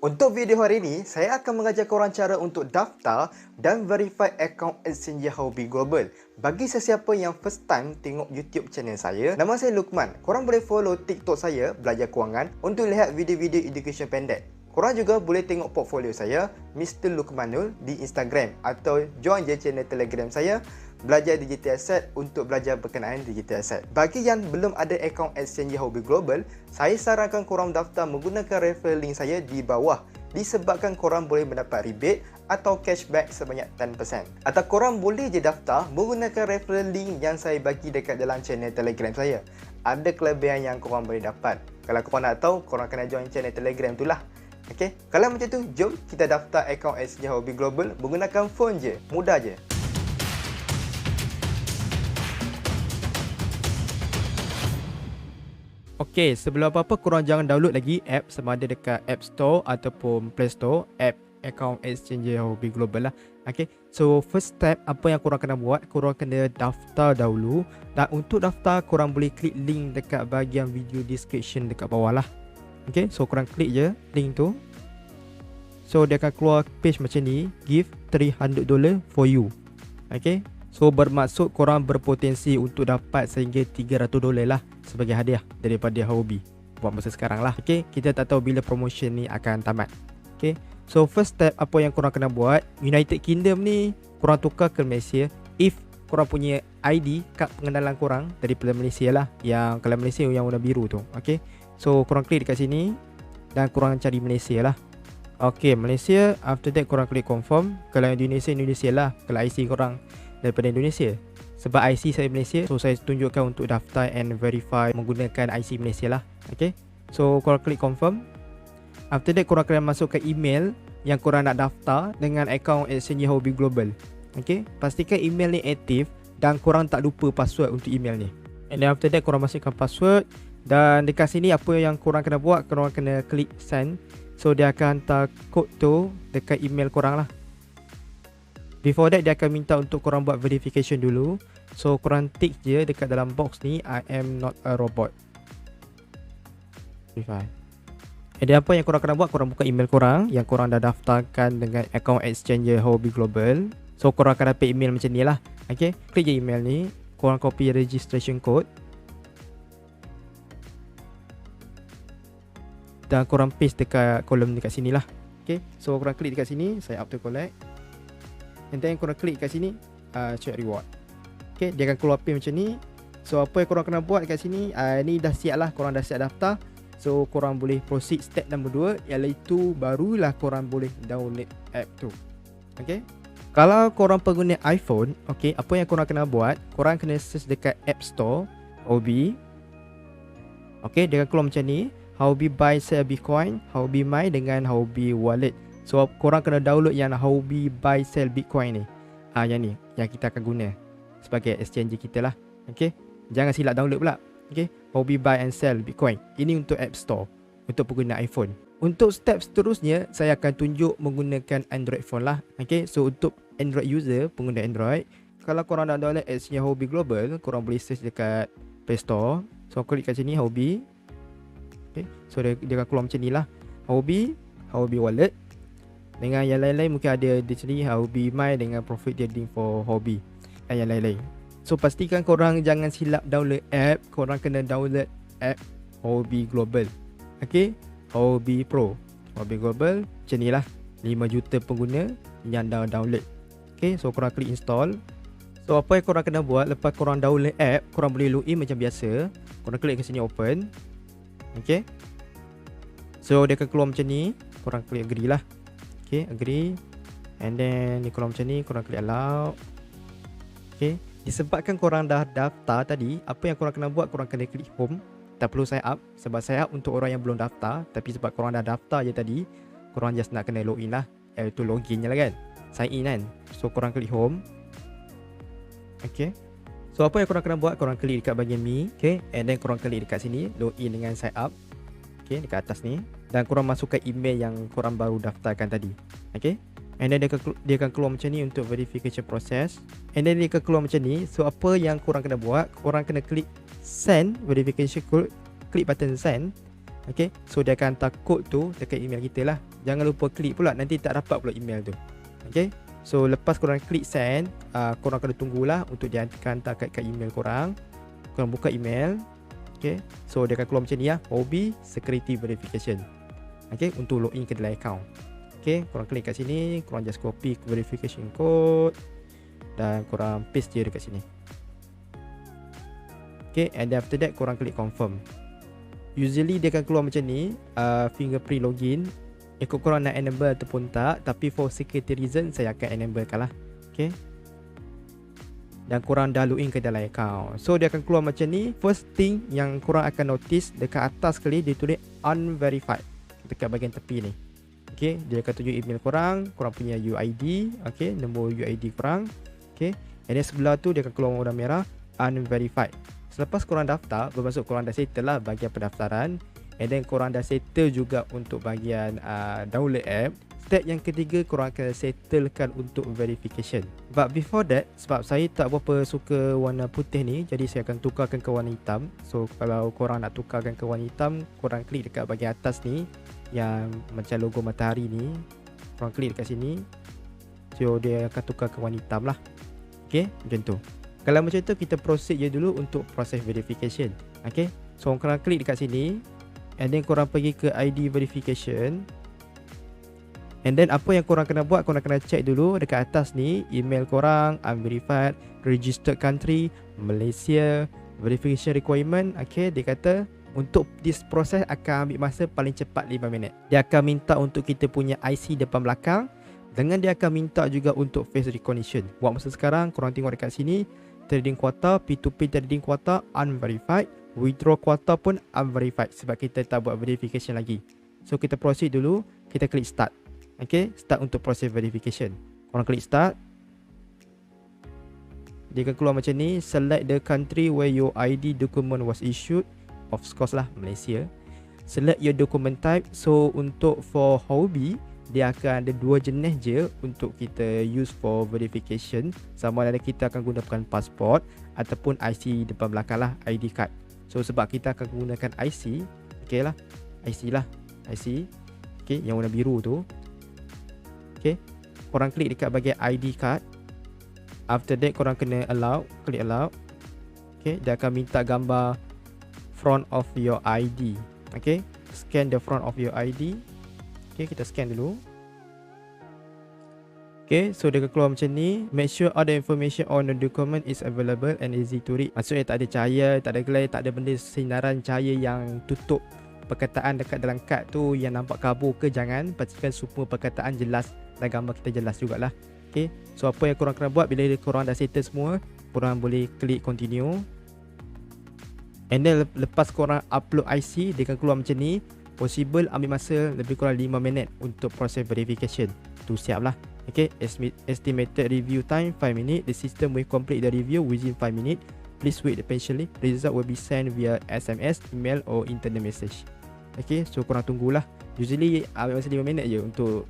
Untuk video hari ini, saya akan mengajar korang cara untuk daftar dan verify akaun Exchange Hobi Global. Bagi sesiapa yang first time tengok YouTube channel saya, nama saya Lukman. Korang boleh follow TikTok saya, Belajar Kewangan, untuk lihat video-video education pendek. Korang juga boleh tengok portfolio saya, Mr. Lukmanul, di Instagram atau join je channel Telegram saya, Belajar Digital Asset, untuk belajar berkenaan digital asset. Bagi yang belum ada akaun Exchange Hobi Global, saya sarankan korang daftar menggunakan referral link saya di bawah, disebabkan korang boleh mendapat rebate atau cashback sebanyak 10%. Atau korang boleh je daftar menggunakan referral link yang saya bagi dekat dalam channel Telegram saya. Ada kelebihan yang korang boleh dapat. Kalau korang nak tahu, korang kena join channel Telegram tu lah. Okey, kalau macam tu, jom kita daftar akaun Exchange Hobi Global menggunakan phone je. Mudah je. Okey, sebelum apa-apa korang jangan download lagi app sama ada dekat App Store ataupun Play Store, app account Exchange Hobi Global lah. Okey, so first step apa yang korang kena buat, korang kena daftar dahulu. Dan untuk daftar, korang boleh klik link dekat bahagian video description dekat bawah lah. Okey, so korang klik je link tu. So dia akan keluar page macam ni, give $300 for you. Okey, so bermaksud korang berpotensi untuk dapat sehingga $300 lah sebagai hadiah daripada Hobi buat masa sekarang lah. Okay, kita tak tahu bila promotion ni akan tamat. Okay, so first step apa yang korang kena buat, United Kingdom ni korang tukar ke Malaysia. If korang punya ID, kad pengenalan korang daripada Malaysia lah, yang kalau Malaysia yang warna biru tu. Okay, so korang klik dekat sini dan korang cari Malaysia lah. Okay, Malaysia. After that korang klik confirm. Kalau Indonesia, Indonesia lah. Kalau IC korang daripada Indonesia, sebab IC saya Malaysia, so saya tunjukkan untuk daftar and verify menggunakan IC Malaysia lah. Okay, so korang klik confirm. After that korang kena masuk ke email yang korang nak daftar dengan akaun Exchange Hobi Global. Okay, pastikan email ni aktif dan korang tak lupa password untuk email ni. And then after that korang masukkan password. Dan dekat sini apa yang korang kena buat, korang kena klik send. So dia akan hantar kod tu dekat email korang lah. Before that dia akan minta untuk korang buat verification dulu. So korang tick je dekat dalam box ni, I am not a robot. Verify. Ada apa yang korang kena buat, korang buka email korang yang korang dah daftarkan dengan akaun Exchange Hobi Global. So korang akan dapat email macam ni lah. Okay, klik je email ni, korang copy registration code dan korang paste dekat kolom dekat sini lah. Okay, so korang klik dekat sini, sign up to collect. And then korang klik kat sini, check reward. Okay, dia akan keluar pin macam ni. So apa yang korang kena buat kat sini, ni dah siap lah, korang dah siap daftar. So korang boleh proceed step nombor 2, iaitu barulah korang boleh download app tu. Okay, kalau korang pengguna iPhone, okay, apa yang korang kena buat, korang kena search dekat App Store Hobi. Okay, dia akan keluar macam ni, Hobi Buy Sell Bitcoin, Hobi My dengan Hobi Wallet. So korang kena download yang Hobi Buy Sell Bitcoin ni. Yang ni yang kita akan guna sebagai exchange kita lah. Okay, jangan silap download pula. Okay, Hobi Buy and Sell Bitcoin. Ini untuk App Store, untuk pengguna iPhone. Untuk step seterusnya, saya akan tunjuk menggunakan Android phone lah. Okay, so untuk Android user, pengguna Android, kalau korang nak download Exchange Hobi Global, korang boleh search dekat Play Store. So klik kat sini Hobi. Okay, so dia akan keluar macam ni lah, Hobi, Hobi Wallet. Dengan yang lain-lain mungkin ada di sini Hobi My dengan profit trading for Hobi dan yang lain-lain. So pastikan korang jangan silap download app. Korang kena download app Hobi Global. Okay, Hobi Pro, Hobi Global macam ni lah, 5 juta pengguna yang dah download. Okay, so korang klik install. So apa yang korang kena buat, lepas korang download app, korang boleh login macam biasa. Korang klik ke sini open. Okay, so dia akan keluar macam ni, korang klik agree lah. Okay, agree. And then ni korang macam ni, korang klik allow. Okay, disebabkan korang dah daftar tadi, apa yang korang kena buat, korang kena klik home. Tak perlu sign up, sebab sign up untuk orang yang belum daftar. Tapi sebab korang dah daftar je tadi, korang just nak kena login lah, iaitu login je lah kan, sign in kan. So korang klik home. Okay, so apa yang korang kena buat, korang klik dekat bahagian me. Okay, and then korang klik dekat sini, login dengan sign up. Okay, dekat atas ni. Dan korang masukkan email yang korang baru daftarkan tadi. Okay, and then dia akan keluar macam ni untuk verification process. And then dia akan keluar macam ni. So apa yang korang kena buat, korang kena klik send verification code, klik button send. Okay, so dia akan hantar kod tu dekat email kita lah. Jangan lupa klik pula, nanti tak dapat pula email tu. Okay, so lepas korang klik send, korang kena tunggulah untuk dia akan hantar kat email korang. Korang buka email. Okay, so dia akan keluar macam ni lah, Hobby Security Verification. Okay, untuk login ke dalam account. Okay, korang klik kat sini, korang just copy verification code dan korang paste je dekat sini. Okay, and then after that korang klik confirm. Usually dia akan keluar macam ni, fingerprint login. Ikut korang nak enable ataupun tak, tapi for security reason saya akan enable kan lah. Okay, dan korang dah login ke dalam account. So dia akan keluar macam ni. First thing yang korang akan notice, dekat atas sekali dia tulis unverified dekat bahagian tepi ni. Okay, dia akan tunjuk email korang, korang punya UID, okay, nombor UID korang. Okay, and then sebelah tu dia akan keluar warna merah unverified. Selepas korang daftar, bermaksud korang dah settle lah bahagian pendaftaran, and then korang dah settle juga untuk bahagian download app. Step yang ketiga, korang akan settlekan untuk verification. But before that, sebab saya tak berapa suka warna putih ni, jadi saya akan tukarkan ke warna hitam. So kalau korang nak tukarkan ke warna hitam, korang klik dekat bahagian atas ni yang macam logo matahari ni, korang klik dekat sini. So dia akan tukar ke warna hitam lah. Okay, macam tu. Kalau macam tu, kita proceed je dulu untuk proses verification. Okay, so korang klik dekat sini, and then korang pergi ke ID verification. And then apa yang korang kena buat, korang kena check dulu dekat atas ni, email korang unverified, registered country Malaysia, verification requirement. Okay, dia kata untuk this proses akan ambil masa paling cepat 5 minit. Dia akan minta untuk kita punya IC depan belakang, dengan dia akan minta juga untuk face recognition. Buat masa sekarang, korang tengok dekat sini, trading quota, P2P trading quota unverified, withdraw quota pun unverified sebab kita tak buat verification lagi. So kita proceed dulu, kita klik start. Okay, start untuk proses verification. Korang klik start, dia akan keluar macam ni. Select the country where your ID document was issued, of course lah Malaysia. Select your document type. So untuk for Hobby, dia akan ada 2 jenis je untuk kita use for verification. Sama ada kita akan gunakan pasport ataupun IC depan belakang lah, ID card. So sebab kita akan gunakan IC, okay lah, IC lah, IC, okay, yang warna biru tu. Okay, korang klik dekat bahagian ID card. After that korang kena allow, klik allow. Okay, dia akan minta gambar front of your ID. Okay, scan the front of your ID. Okay, kita scan dulu. Okay, so dia akan keluar macam ni. Make sure all the information on the document is available and easy to read. Maksudnya tak ada cahaya, tak ada glare, tak ada benda sinaran cahaya yang tutup perkataan dekat dalam kad tu yang nampak kabur ke. Jangan, pastikan semua perkataan jelas dan gambar kita jelas jugalah. Okay, so apa yang korang kena buat, bila korang dah settle semua, korang boleh klik continue. And then lepas korang upload IC, dia akan keluar macam ni. Possible ambil masa lebih kurang 5 minit untuk proses verification. Tu siap lah. Okay, estimated review time 5 minutes. The system will complete the review within 5 minutes. Please wait patiently. Result will be sent via SMS, email or internet message. Okay, so korang tunggulah. Usually ambil masa 5 minit je untuk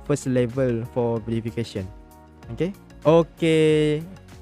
first level for verification. Okay,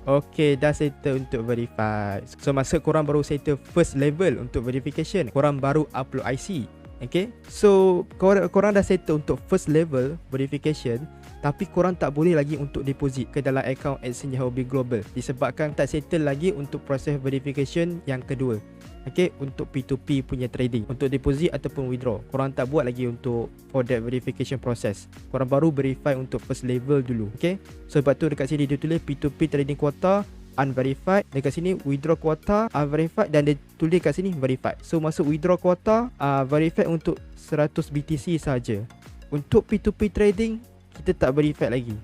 okay, dah settle untuk verify. So masa korang baru settle first level untuk verification, korang baru upload IC. Okay, so korang dah settle untuk first level verification, tapi korang tak boleh lagi untuk deposit ke dalam akaun Xchanger Hobby Global disebabkan tak settle lagi untuk proses verification yang kedua. Okay, untuk P2P punya trading, untuk deposit ataupun withdraw, korang tak buat lagi untuk for that verification process. Korang baru verify untuk first level dulu. Okay, so sebab tu dekat sini dia tulis P2P trading quota unverified, dekat sini withdraw quota unverified, dan dia tulis kat sini verified. So masuk withdraw quota verified untuk 100 BTC saja. Untuk P2P trading kita tak verified lagi.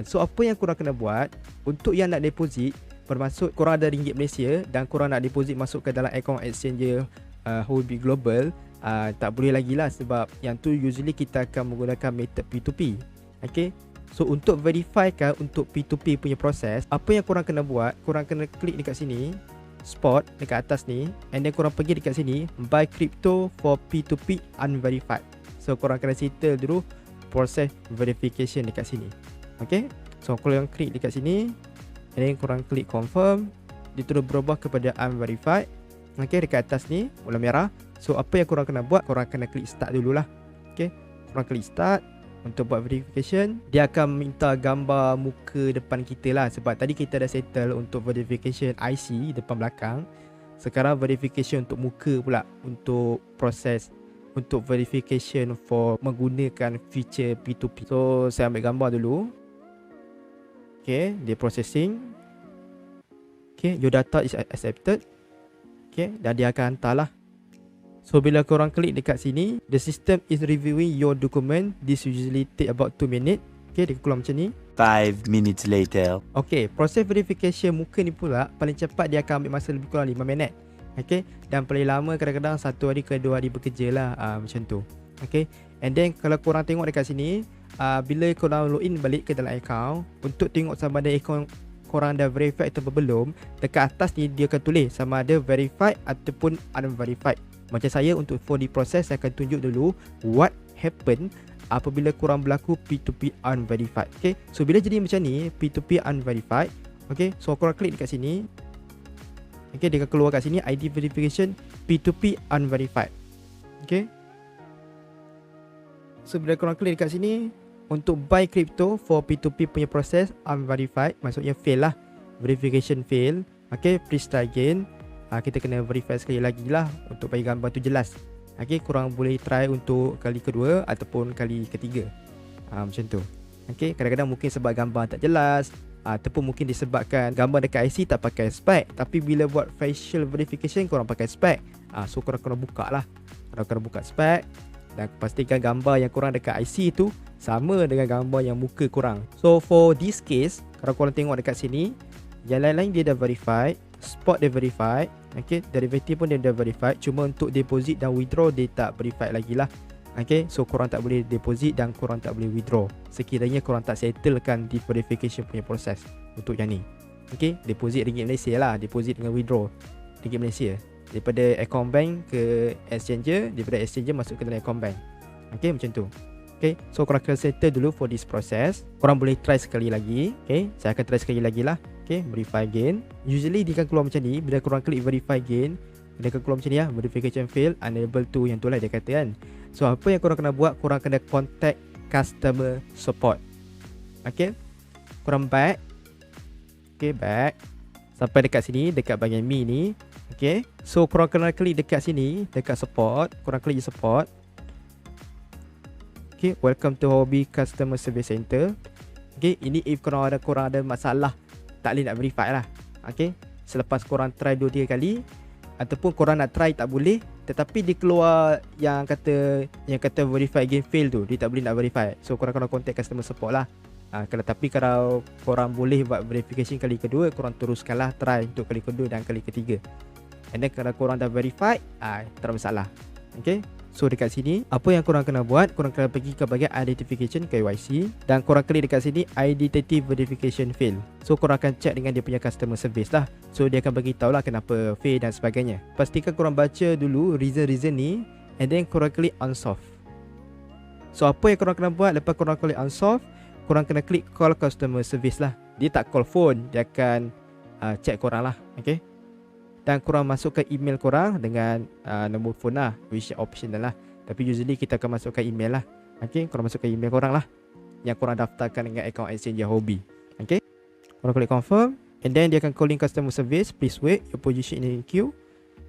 So apa yang korang kena buat untuk yang nak deposit, bermaksud korang ada ringgit Malaysia dan korang nak deposit masuk ke dalam akaun Xchanger Hobby Global, tak boleh lagi lah sebab yang tu usually kita akan menggunakan method P2P. Okay, so untuk verify kan untuk P2P punya proses, apa yang korang kena buat, korang kena klik dekat sini spot dekat atas ni, and then korang pergi dekat sini buy crypto for P2P unverified. So korang kena settle dulu proses verification dekat sini. Okay, so korang klik dekat sini, and then korang klik confirm, dia terus berubah kepada unverified. Okay, dekat atas ni warna merah. So apa yang korang kena buat, korang kena klik start dululah. Okay, korang klik start. Untuk buat verification, dia akan minta gambar muka depan kita lah. Sebab tadi kita dah settle untuk verification IC depan belakang. Sekarang verification untuk muka pula, untuk proses, untuk verification for menggunakan feature P2P. So saya ambil gambar dulu. Okay, dia processing. Okay, your data is accepted. Okay, dan dia akan hantar lah. So bila korang klik dekat sini, the system is reviewing your document. This usually take about 2 minutes. Okay, dia keluar macam ni. 5 minutes later. Okay, proses verification muka ni pula paling cepat dia akan ambil masa lebih kurang 5 minit. Okay, dan paling lama kadang-kadang 1 hari ke 2 hari bekerja lah, macam tu. Okay, and then kalau korang tengok dekat sini, bila korang login balik ke dalam account, untuk tengok sama ada account korang dah verified atau belum, dekat atas ni dia akan tulis sama ada verified ataupun unverified. Macam saya, untuk for the process, saya akan tunjuk dulu what happen apabila korang berlaku P2P unverified. Okay, so bila jadi macam ni, P2P unverified, okay, so korang klik dekat sini. Okay, dia akan keluar kat sini ID verification P2P unverified. Okay, so bila korang klik dekat sini, untuk buy crypto for P2P punya proses unverified, maksudnya fail lah, verification fail. Okay, please try again. Kita kena verify sekali lagi lah untuk bagi gambar tu jelas. Okay, korang boleh try untuk kali kedua ataupun kali ketiga, macam tu. Okay, kadang-kadang mungkin sebab gambar tak jelas, ataupun mungkin disebabkan gambar dekat IC tak pakai spec. Tapi bila buat facial verification, korang pakai spec. So korang kena buka lah, korang kena buka spec dan pastikan gambar yang korang dekat IC tu sama dengan gambar yang muka korang. So for this case, kalau korang tengok dekat sini, yang lain-lain dia dah verified, spot dia verified, okay, derivative pun dia dah verified. Cuma untuk deposit dan withdraw dia tak verified lagi lah. Okay, so korang tak boleh deposit dan korang tak boleh withdraw sekiranya korang tak settlekan di verification punya proses untuk yang ni. Okay, deposit ringgit Malaysia lah, deposit dengan withdraw ringgit Malaysia, daripada account bank ke exchanger, daripada exchanger masuk ke dalam account bank. Okay, macam tu. Okay, so korang kena settle dulu for this process. Korang boleh try sekali lagi. Okay, saya akan try sekali lagi lah. Okay, verify again. Usually dia akan keluar macam ni. Bila korang klik verify again, dia akan keluar macam ni lah, verification fail, unable to, yang tu lah dia kata kan. So apa yang korang kena buat, korang kena contact customer support. Okay, korang back. Okay, back sampai dekat sini, dekat bahagian me ni. Okay, so korang kena klik dekat sini, dekat support. Korang klik support. Okay, welcome to Huobi Customer Service Center. Okay, ini if korang ada masalah, tak boleh nak verify lah. Okay, selepas korang try 2-3 kali, ataupun korang nak try tak boleh, tetapi dia keluar yang kata verify again fail tu, dia tak boleh nak verify. So korang kena contact customer support lah. Tapi kalau korang boleh buat verification kali kedua, korang teruskanlah try untuk kali kedua dan kali ketiga. And then kalau korang dah verify, tak ada masalah. Okay, so dekat sini apa yang korang kena buat, korang kena pergi ke bahagian identification KYC dan korang klik dekat sini identity verification fail. So korang akan check dengan dia punya customer service lah. So dia akan bagi tahu lah kenapa fail dan sebagainya. Pastikan korang baca dulu reason ni, and then korang klik unsolve. So apa yang korang kena buat lepas korang klik unsolve, korang kena klik call customer service lah. Dia tak call phone, dia akan check korang lah. Okay, dan korang masuk ke email korang dengan nombor phone lah, which optional lah. Tapi usually kita akan masukkan email lah. Okay, korang masukkan email korang lah yang korang daftarkan dengan account exchanger Huobi. Okay, korang klik confirm, and then dia akan calling customer service. Please wait, your position in queue.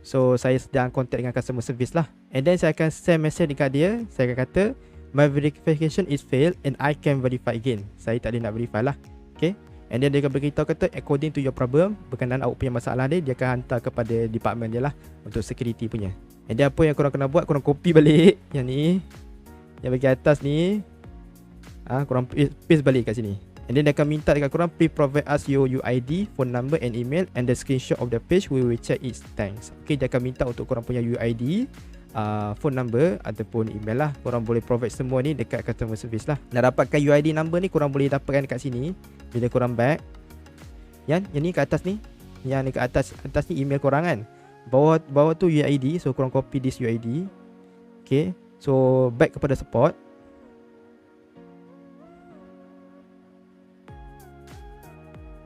So saya sedang contact dengan customer service lah. And then saya akan send message dekat dia. Saya akan kata my verification is failed and I can verify again. Saya tak boleh nak verify lah. Okay, and then dia akan beritahu kata according to your problem, berkenaan awak punya masalah dia akan hantar kepada department dia lah untuk security punya. And then apa yang korang kena buat, korang copy balik yang ni, yang bagian atas ni, korang paste balik kat sini. And then dia akan minta dekat korang, please provide us your UID, phone number and email and the screenshot of the page, we will check it, thanks. Okay, dia akan minta untuk korang punya UID, phone number ataupun email lah. Korang boleh provide semua ni dekat customer service lah. Nak dapatkan UID number ni korang boleh dapatkan dekat sini. Bila korang back, yang ni kat atas ni, yang ni kat atas ni email korang kan, bawah tu UID. So korang copy this UID. Okay, so back kepada support.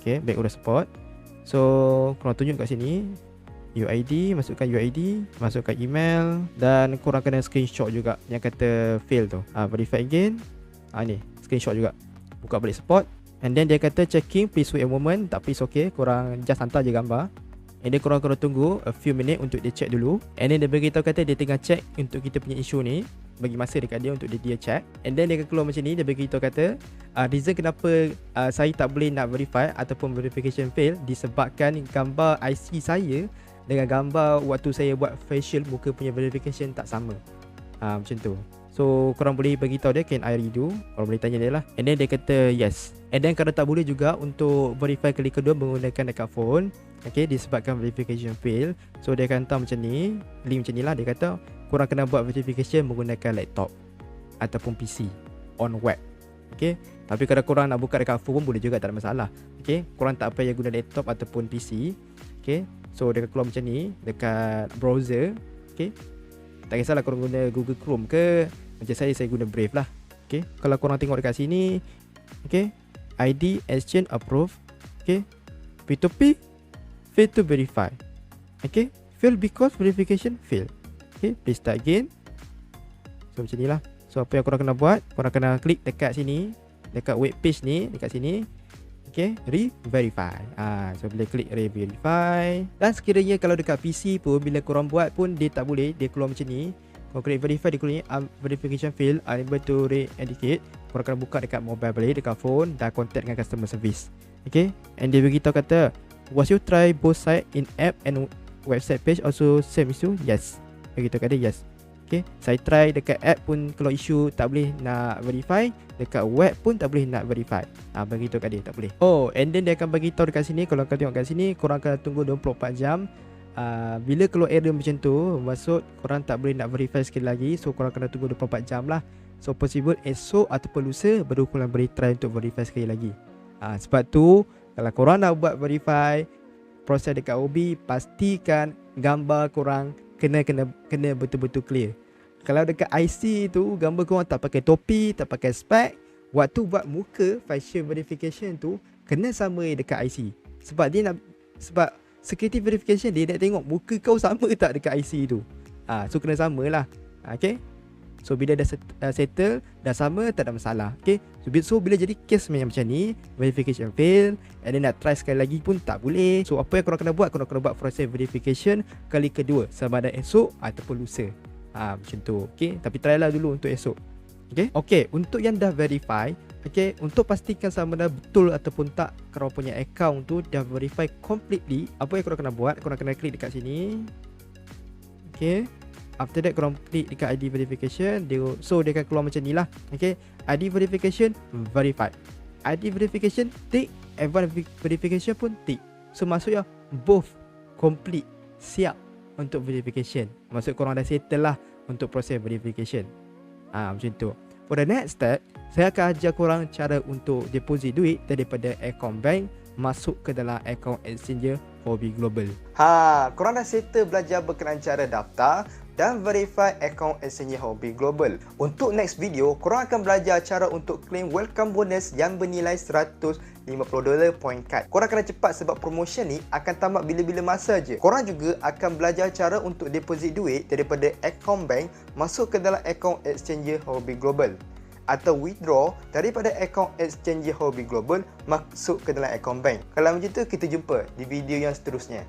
Okay, back kepada support. So korang tunjuk kat sini UID, masukkan UID, masukkan email, dan korang kena screenshot juga yang kata fail tu. Verify again. Ni screenshot juga. Buka balik support. And then dia kata checking, please wait a moment. Tapi it's okay, korang just hantar je gambar. And then korang kena tunggu a few minute untuk dia check dulu. And then dia beritahu kata dia tengah check untuk kita punya isu ni. Bagi masa dekat dia untuk dia check. And then dia akan keluar macam ni. Dia beritahu kata reason kenapa saya tak boleh nak verify ataupun verification fail disebabkan gambar IC saya dengan gambar waktu saya buat facial muka punya verification tak sama. Macam tu. So korang boleh bagi tahu dia, can I redo? Korang boleh tanya dia lah. And then dia kata yes. And then kalau tak boleh juga untuk verify kali kedua menggunakan dekat phone, okay, disebabkan verification fail. So dia akan hantar macam ni, link macam ni lah. Dia kata korang kena buat verification menggunakan laptop ataupun PC on web. Okay, tapi kalau korang nak buka dekat phone boleh juga, tak ada masalah. Okay, korang tak payah guna laptop ataupun PC. Okay, so dia akan keluar macam ni dekat browser. Okay, tak kisahlah korang guna Google Chrome ke, macam saya guna Brave lah. Okay, kalau korang tengok dekat sini, okay, ID exchange approve. Okay, P2P fail to verify. Okay, fail because verification fail. Okay, please start again. So macam ni lah. So apa yang korang kena buat, korang kena klik dekat sini, dekat web page ni, dekat sini. Okay, re-verify. So bila klik re-verify, dan sekiranya kalau dekat PC pun bila korang buat pun dia tak boleh, dia keluar macam ni. Korang klik verify, dia keluar ni verification fail, unable to re-indicate. Korang kena buka dekat mobile balik, dekat phone, dan contact dengan customer service. Okay, and dia beritahu kata, was you try both side in app and website page also same issue? Yes. Begitu kata yes. Okay, saya try dekat app pun kalau isu tak boleh nak verify, dekat web pun tak boleh nak verify. Begitu kat dia, tak boleh. Oh, and then dia akan bagi tahu dekat sini, kalau korang tengok kat sini, korang akan tunggu 24 jam. Bila keluar error macam tu, maksud korang tak boleh nak verify sekali lagi. So korang kena tunggu 24 jam lah. So possible esok ataupun lusa baru korang boleh try untuk verify sekali lagi. Sebab tu kalau korang nak buat verify proses dekat OB, pastikan gambar korang kena betul-betul clear. Kalau dekat IC tu gambar korang tak pakai topi, tak pakai spek, waktu buat muka facial verification tu kena sama dekat IC. Sebab security verification dia nak tengok muka kau sama tak dekat IC tu. So kena samalah. Okay, so bila dah settle, dah sama, tak ada masalah. Okay, so bila jadi case macam ni, verification fail, and then nak try sekali lagi pun tak boleh. So apa yang korang kena buat, korang kena buat proses verification kali kedua, sama ada esok ataupun lusa. Macam tu. Okay, tapi try lah dulu untuk esok. Okay, untuk yang dah verify, okay, untuk pastikan sama ada betul ataupun tak korang punya account tu dah verify completely, apa yang korang kena buat, korang kena klik dekat sini. Okay, after that korang klik dekat ID verification, dia akan keluar macam ni lah. Okay, ID verification verified, ID verification tick, advanced verification pun tick. So maksudnya both complete, siap untuk verification. Maksud korang dah settle lah untuk proses verification. Macam tu. For the next step, saya akan ajar korang cara untuk deposit duit daripada akaun bank masuk ke dalam akaun Exchanger Hobby Global. Korang dah settle belajar berkenaan cara daftar dan verify akaun Exchanger Hobby Global. Untuk next video, korang akan belajar cara untuk claim welcome bonus yang bernilai $150 point card. Korang kena cepat sebab promotion ni akan tamat bila-bila masa je. Korang juga akan belajar cara untuk deposit duit daripada akaun bank masuk ke dalam akaun Exchanger Hobby Global, atau withdraw daripada akaun Exchanger Hobby Global masuk ke dalam akaun bank. Kalau macam tu, kita jumpa di video yang seterusnya.